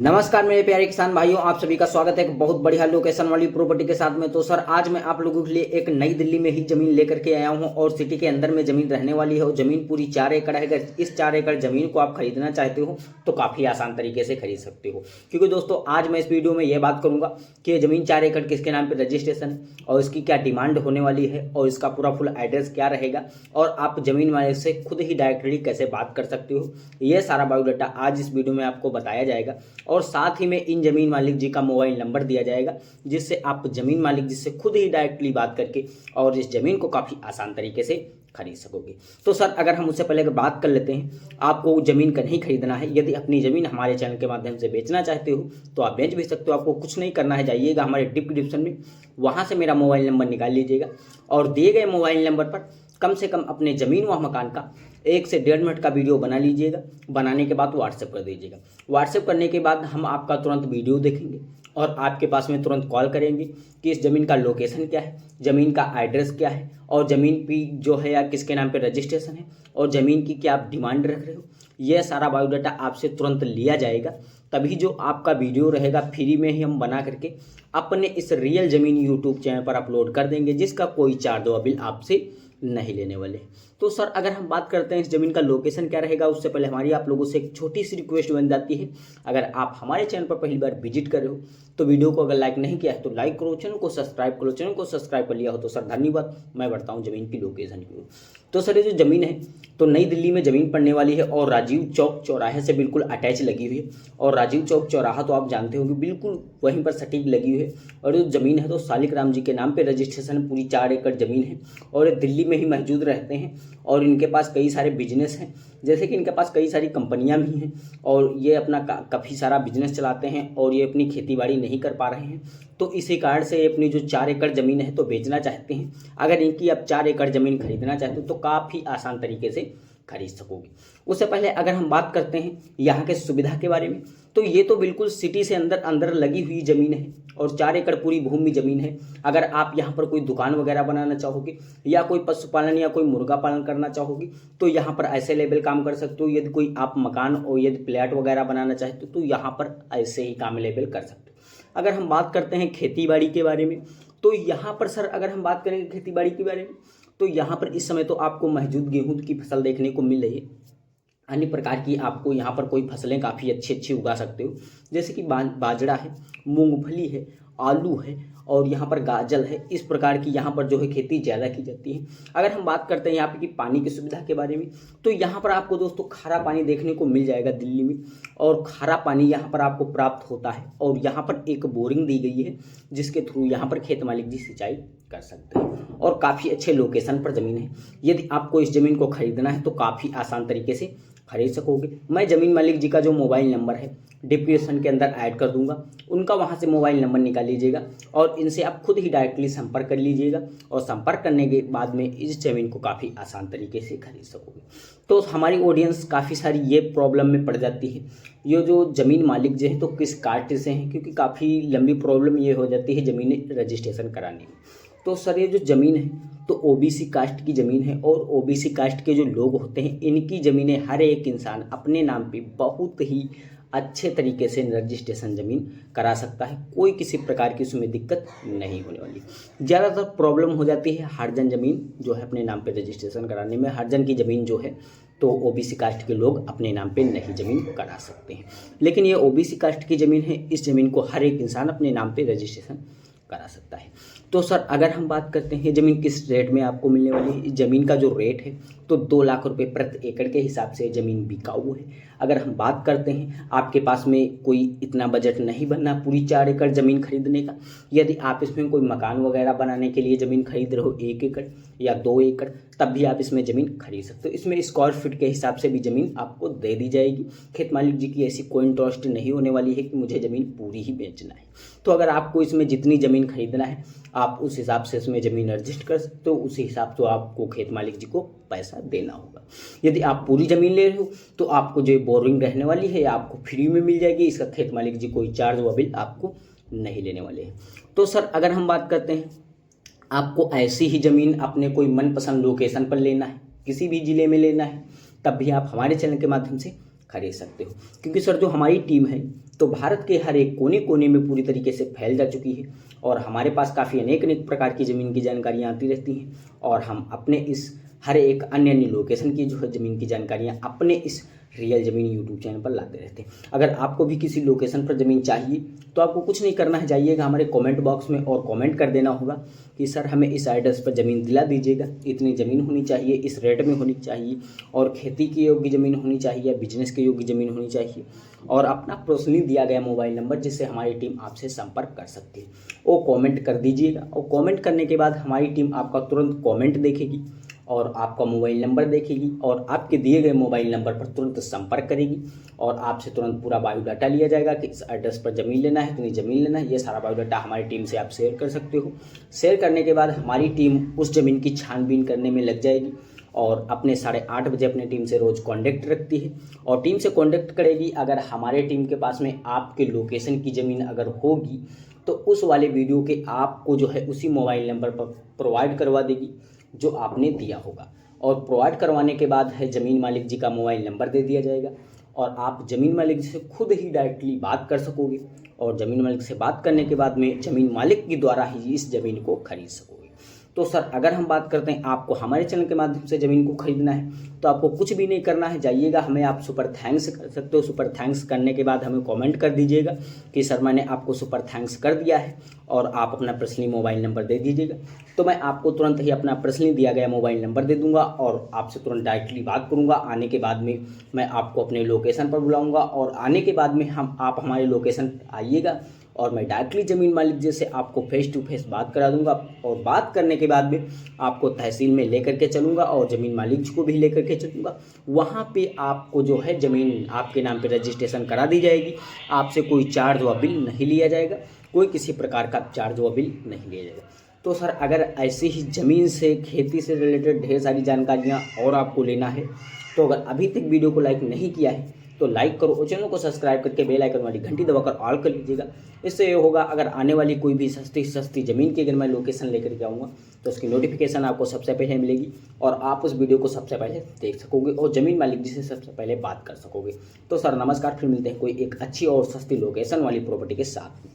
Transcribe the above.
नमस्कार मेरे प्यारे किसान भाइयों, आप सभी का स्वागत है एक बहुत बढ़िया लोकेशन वाली प्रॉपर्टी के साथ में। तो सर आज मैं आप लोगों के लिए एक नई दिल्ली में ही जमीन लेकर के आया हूं और सिटी के अंदर में जमीन रहने वाली है और जमीन पूरी 4 एकड़ है। अगर इस 4 एकड़ जमीन को आप खरीदना चाहते हो तो काफ़ी आसान तरीके से खरीद सकते हो, क्योंकि दोस्तों आज मैं इस वीडियो में यह बात करूंगा कि ये जमीन 4 एकड़ किसके नाम पर रजिस्ट्रेशन है और इसकी क्या डिमांड होने वाली है और इसका पूरा फुल एड्रेस क्या रहेगा और आप जमीन वाले से खुद ही डायरेक्टली कैसे बात कर सकते हो। यह सारा बायोडाटा आज इस वीडियो में आपको बताया जाएगा और साथ ही में इन जमीन मालिक जी का मोबाइल नंबर दिया जाएगा, जिससे आप जमीन मालिक जी से खुद ही डायरेक्टली बात करके और इस जमीन को काफ़ी आसान तरीके से खरीद सकोगे। तो सर अगर हम उससे पहले बात कर लेते हैं, आपको जमीन का नहीं खरीदना है, यदि अपनी जमीन हमारे चैनल के माध्यम से बेचना चाहते हो तो आप बेच भी सकते हो। आपको कुछ नहीं करना है, जाइएगा हमारे डिस्क्रिप्शन में, वहाँ से मेरा मोबाइल नंबर निकाल लीजिएगा और दिए गए मोबाइल नंबर पर कम से कम अपने ज़मीन व मकान का 1 से 1.5 मिनट का वीडियो बना लीजिएगा। बनाने के बाद व्हाट्सएप कर दीजिएगा। व्हाट्सएप करने के बाद हम आपका तुरंत वीडियो देखेंगे और आपके पास में तुरंत कॉल करेंगे कि इस ज़मीन का लोकेशन क्या है, ज़मीन का एड्रेस क्या है और ज़मीन की जो है या किसके नाम पे रजिस्ट्रेशन है और ज़मीन की क्या आप डिमांड रख रहे हो। यह सारा बायोडाटा आपसे तुरंत लिया जाएगा, तभी जो आपका वीडियो रहेगा फ्री में ही हम बना करके अपने इस रियल ज़मीन यूट्यूब चैनल पर अपलोड कर देंगे, जिसका कोई चार्ज व बिल आपसे नहीं लेने वाले। तो सर अगर हम बात करते हैं इस जमीन का लोकेशन क्या रहेगा, उससे पहले हमारी आप लोगों से एक छोटी सी रिक्वेस्ट बन जाती है। अगर आप हमारे चैनल पर पहली बार विजिट कर रहे हो तो वीडियो को अगर लाइक नहीं किया है तो लाइक करो, चैनल को सब्सक्राइब करो। चैनल को सब्सक्राइब कर लिया हो तो सर धन्यवाद। मैं बढ़ता हूँ जमीन की लोकेशन की ओर। तो सर ये जो ज़मीन है तो नई दिल्ली में ज़मीन पड़ने वाली है और राजीव चौक चौराहे से बिल्कुल अटैच लगी हुई है। और राजीव चौक चौराहा तो आप जानते होंगे बिल्कुल वहीं पर सटीक लगी हुई है। और जो ज़मीन है तो सालिक राम जी के नाम पे रजिस्ट्रेशन, पूरी 4 एकड़ ज़मीन है और ये दिल्ली में ही मौजूद रहते हैं और इनके पास कई सारे बिजनेस हैं, जैसे कि इनके पास कई सारी कंपनियां भी हैं और ये अपना काफ़ी सारा बिजनेस चलाते हैं और ये अपनी खेतीबाड़ी नहीं कर पा रहे हैं। तो इसी कारण से ये अपनी जो 4 एकड़ ज़मीन है तो बेचना चाहते हैं। अगर इनकी आप 4 एकड़ ज़मीन खरीदना चाहते हो तो काफ़ी आसान तरीके से खरीद सकोगे। उससे पहले अगर हम बात करते हैं यहाँ के सुविधा के बारे में, तो ये तो बिल्कुल सिटी से अंदर अंदर लगी हुई ज़मीन है और 4 एकड़ पूरी भूमि ज़मीन है। अगर आप यहाँ पर कोई दुकान वगैरह बनाना चाहोगे या कोई पशुपालन या कोई मुर्गा पालन करना चाहोगे तो यहाँ पर ऐसे लेवल काम कर सकते हो। यदि कोई आप मकान और यदि फ्लैट वगैरह बनाना चाहते हो तो यहाँ पर ऐसे ही काम लेवल कर सकते हो। अगर हम बात करते हैं खेती बाड़ी के बारे में, तो यहाँ पर सर अगर हम बात करेंगे खेती बाड़ी के बारे में तो यहाँ पर इस समय तो आपको मौजूद गेहूं की फसल देखने को मिल रही है। अन्य प्रकार की आपको यहाँ पर कोई फसलें काफ़ी अच्छी अच्छी उगा सकते हो, जैसे कि बाजरा है, मूंगफली है, आलू है और यहाँ पर गाजर है। इस प्रकार की यहाँ पर जो है खेती ज़्यादा की जाती है। अगर हम बात करते हैं यहाँ पर की पानी की सुविधा के बारे में, तो यहाँ पर आपको दोस्तों खारा पानी देखने को मिल जाएगा दिल्ली में और खारा पानी यहाँ पर आपको प्राप्त होता है और यहाँ पर एक बोरिंग दी गई है जिसके थ्रू यहाँ पर खेत मालिक जी सिंचाई कर सकते हैं और काफ़ी अच्छे लोकेशन पर ज़मीन है। यदि आपको इस ज़मीन को खरीदना है तो काफ़ी आसान तरीके से खरीद सकोगे। मैं ज़मीन मालिक जी का जो मोबाइल नंबर है डिस्क्रिप्शन के अंदर ऐड कर दूंगा, उनका वहां से मोबाइल नंबर निकाल लीजिएगा और इनसे आप खुद ही डायरेक्टली संपर्क कर लीजिएगा और संपर्क करने के बाद में इस ज़मीन को काफ़ी आसान तरीके से खरीद सकोगे। तो हमारी ऑडियंस काफ़ी सारी ये प्रॉब्लम में पड़ जाती है, ये जो ज़मीन मालिक जो है तो किस कास्ट से हैं, क्योंकि काफ़ी लंबी प्रॉब्लम ये हो जाती है ज़मीन रजिस्ट्रेशन कराने में। तो सर ये जो ज़मीन है तो ओबीसी कास्ट की ज़मीन है और ओबीसी कास्ट के जो लोग होते हैं इनकी ज़मीनें हर एक इंसान अपने नाम पे बहुत ही अच्छे तरीके से रजिस्ट्रेशन ज़मीन करा सकता है। कोई किसी प्रकार की उसमें दिक्कत नहीं होने वाली। ज़्यादातर प्रॉब्लम हो जाती है हरजन ज़मीन जो है अपने नाम पे रजिस्ट्रेशन कराने में। हरजन की ज़मीन जो है तो ओबीसी कास्ट के लोग अपने नाम पे नहीं ज़मीन करा सकते हैं, लेकिन ये ओबीसी कास्ट की ज़मीन है, इस ज़मीन को हर एक इंसान अपने नाम पे रजिस्ट्रेशन करा सकता है। तो सर अगर हम बात करते हैं ज़मीन किस रेट में आपको मिलने वाली है, इस ज़मीन का जो रेट है तो 2 लाख रुपए प्रति एकड़ के हिसाब से ज़मीन बिकाऊ है। अगर हम बात करते हैं आपके पास में कोई इतना बजट नहीं बनना पूरी 4 एकड़ ज़मीन खरीदने का, यदि आप इसमें कोई मकान वगैरह बनाने के लिए ज़मीन खरीद रहे हो 1 एकड़ या 2 एकड़, तब भी आप इसमें ज़मीन खरीद सकते हो। इसमें स्क्वायर फीट के हिसाब से भी ज़मीन आपको दे दी जाएगी। खेत मालिक जी की ऐसी कोई इंटरेस्ट नहीं होने वाली है कि मुझे ज़मीन पूरी ही बेचना है। तो अगर आपको इसमें जितनी ज़मीन खरीदना है आप उस हिसाब से इसमें ज़मीन एडजस्ट कर सकते हो, उसी हिसाब से आपको खेत मालिक जी को पैसा देना होगा। यदि आप पूरी ज़मीन ले रहे हो तो आपको जो बोरिंग रहने वाली है आपको फ्री में मिल जाएगी, इसका खेत मालिक जी कोई चार्ज व बिल आपको नहीं लेने वाले हैं। तो सर अगर हम बात करते हैं आपको ऐसी ही ज़मीन अपने कोई मनपसंद लोकेशन पर लेना है, किसी भी ज़िले में लेना है, तब भी आप हमारे चैनल के माध्यम से खरीद सकते हो। क्योंकि सर जो हमारी टीम है तो भारत के हर एक कोने कोने में पूरी तरीके से फैल जा चुकी है और हमारे पास काफ़ी अनेक अनेक प्रकार की ज़मीन की जानकारियाँ आती रहती हैं और हम अपने इस हर एक अन्य अन्य लोकेशन की जो है ज़मीन की जानकारियाँ अपने इस रियल ज़मीन यूट्यूब चैनल पर लाते रहते हैं। अगर आपको भी किसी लोकेशन पर ज़मीन चाहिए तो आपको कुछ नहीं करना है, जाइएगा हमारे कमेंट बॉक्स में और कमेंट कर देना होगा कि सर हमें इस एड्रेस पर ज़मीन दिला दीजिएगा, इतनी ज़मीन होनी चाहिए, इस रेट में होनी चाहिए और खेती के योग्य ज़मीन होनी चाहिए, बिजनेस के योग्य ज़मीन होनी चाहिए और अपना पर्सनली दिया गया मोबाइल नंबर जिससे हमारी टीम आपसे संपर्क कर सकती है, वो कमेंट कर दीजिएगा। और कमेंट करने के बाद हमारी टीम आपका तुरंत कमेंट देखेगी और आपका मोबाइल नंबर देखेगी और आपके दिए गए मोबाइल नंबर पर तुरंत संपर्क करेगी और आपसे तुरंत पूरा बायोडाटा लिया जाएगा कि इस एड्रेस पर ज़मीन लेना है, इतनी ज़मीन लेना है। ये सारा बायोडाटा हमारी टीम से आप शेयर कर सकते हो। शेयर करने के बाद हमारी टीम उस ज़मीन की छानबीन करने में लग जाएगी और अपने 8:30 बजे अपनी टीम से रोज़ कांटेक्ट रखती है और टीम से कांटेक्ट करेगी। अगर हमारे टीम के पास में आपके लोकेशन की ज़मीन अगर होगी तो उस वाले वीडियो के आपको जो है उसी मोबाइल नंबर पर प्रोवाइड करवा देगी जो आपने दिया होगा और प्रोवाइड करवाने के बाद है ज़मीन मालिक जी का मोबाइल नंबर दे दिया जाएगा और आप ज़मीन मालिक जी से खुद ही डायरेक्टली बात कर सकोगे और ज़मीन मालिक से बात करने के बाद में ज़मीन मालिक के द्वारा ही इस ज़मीन को खरीद सकोगे। तो सर अगर हम बात करते हैं आपको हमारे चैनल के माध्यम से ज़मीन को खरीदना है तो आपको कुछ भी नहीं करना है, जाइएगा हमें आप सुपर थैंक्स कर सकते हो। सुपर थैंक्स करने के बाद हमें कमेंट कर दीजिएगा कि सर मैंने आपको सुपर थैंक्स कर दिया है और आप अपना पर्सनली मोबाइल नंबर दे दीजिएगा। तो मैं आपको तुरंत ही अपना पर्सनली दिया गया मोबाइल नंबर दे दूंगा और आपसे तुरंत डायरेक्टली बात करूंगा। आने के बाद में मैं आपको अपने लोकेशन पर बुलाऊंगा और आने के बाद में आप हमारे लोकेशन आइएगा और मैं डायरेक्टली ज़मीन मालिक जी से आपको फेस टू फेस बात करा दूंगा और बात करने के बाद में आपको तहसील में लेकर के चलूँगा और ज़मीन मालिक जी को भी लेकर के चलूँगा। वहाँ पे आपको जो है ज़मीन आपके नाम पे रजिस्ट्रेशन करा दी जाएगी। आपसे कोई चार्ज व बिल नहीं लिया जाएगा, कोई किसी प्रकार का चार्ज व बिल नहीं लिया जाएगा। तो सर अगर ऐसी ही ज़मीन से खेती से रिलेटेड ढेर सारी जानकारियाँ और आपको लेना है तो अगर अभी तक वीडियो को लाइक नहीं किया है तो लाइक करो और चैनल को सब्सक्राइब करके बेल आइकन वाली घंटी दबाकर ऑल कर लीजिएगा। इससे ये होगा अगर आने वाली कोई भी सस्ती ज़मीन की अगर मैं लोकेशन लेकर के आऊँगा तो उसकी नोटिफिकेशन आपको सबसे पहले मिलेगी और आप उस वीडियो को सबसे पहले देख सकोगे और ज़मीन मालिक जी से सबसे पहले बात कर सकोगे। तो सर नमस्कार, फिर मिलते हैं कोई एक अच्छी और सस्ती लोकेशन वाली प्रॉपर्टी के साथ।